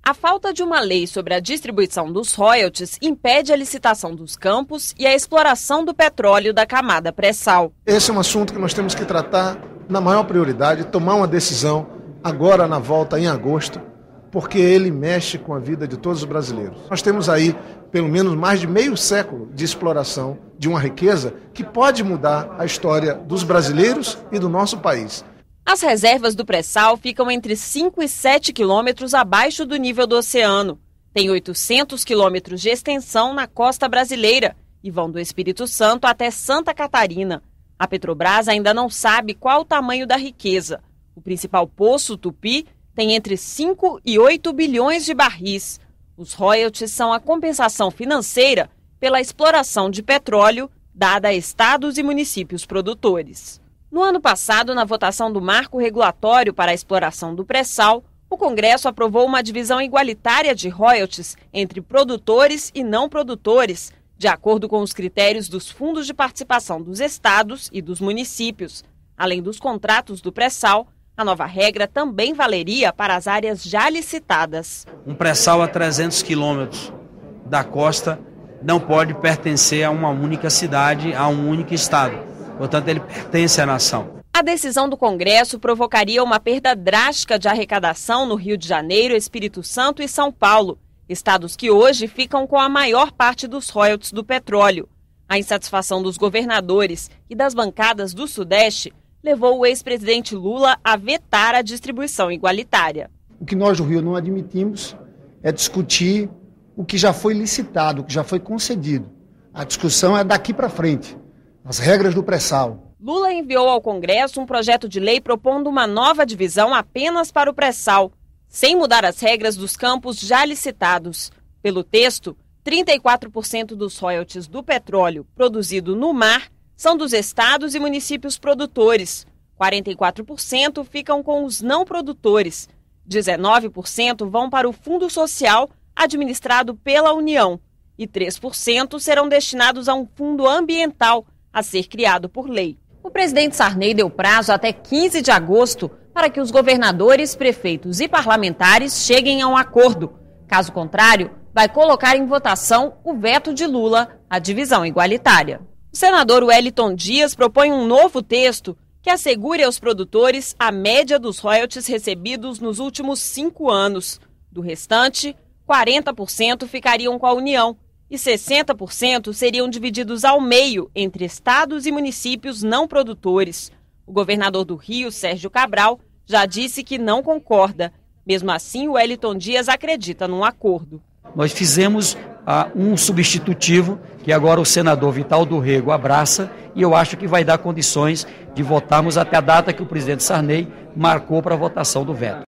A falta de uma lei sobre a distribuição dos royalties impede a licitação dos campos e a exploração do petróleo da camada pré-sal. Esse é um assunto que nós temos que tratar na maior prioridade, tomar uma decisão agora na volta em agosto, porque ele mexe com a vida de todos os brasileiros. Nós temos aí pelo menos mais de meio século de exploração de uma riqueza que pode mudar a história dos brasileiros e do nosso país. As reservas do pré-sal ficam entre 5 e 7 quilômetros abaixo do nível do oceano. Tem 800 quilômetros de extensão na costa brasileira e vão do Espírito Santo até Santa Catarina. A Petrobras ainda não sabe qual o tamanho da riqueza. O principal poço, Tupi, tem entre 5 e 8 bilhões de barris. Os royalties são a compensação financeira pela exploração de petróleo dada a estados e municípios produtores. No ano passado, na votação do marco regulatório para a exploração do pré-sal, o Congresso aprovou uma divisão igualitária de royalties entre produtores e não produtores, de acordo com os critérios dos fundos de participação dos estados e dos municípios. Além dos contratos do pré-sal, a nova regra também valeria para as áreas já licitadas. Um pré-sal a 300 quilômetros da costa não pode pertencer a uma única cidade, a um único estado. Portanto, ele pertence à nação. A decisão do Congresso provocaria uma perda drástica de arrecadação no Rio de Janeiro, Espírito Santo e São Paulo, estados que hoje ficam com a maior parte dos royalties do petróleo. A insatisfação dos governadores e das bancadas do Sudeste levou o ex-presidente Lula a vetar a distribuição igualitária. O que nós do Rio não admitimos é discutir o que já foi licitado, o que já foi concedido. A discussão é daqui para frente. As regras do pré-sal. Lula enviou ao Congresso um projeto de lei propondo uma nova divisão apenas para o pré-sal, sem mudar as regras dos campos já licitados. Pelo texto, 34% dos royalties do petróleo produzido no mar são dos estados e municípios produtores. 44% ficam com os não produtores. 19% vão para o Fundo Social, administrado pela União. E 3% serão destinados a um fundo ambiental, a ser criado por lei. O presidente Sarney deu prazo até 15 de agosto para que os governadores, prefeitos e parlamentares cheguem a um acordo. Caso contrário, vai colocar em votação o veto de Lula à divisão igualitária. O senador Wellington Dias propõe um novo texto que assegure aos produtores a média dos royalties recebidos nos últimos 5 anos. Do restante, 40% ficariam com a União e 60% seriam divididos ao meio entre estados e municípios não produtores. O governador do Rio, Sérgio Cabral, já disse que não concorda. Mesmo assim, o Wellington Dias acredita num acordo. Nós fizemos um substitutivo que agora o senador Vital do Rego abraça e eu acho que vai dar condições de votarmos até a data que o presidente Sarney marcou para a votação do veto.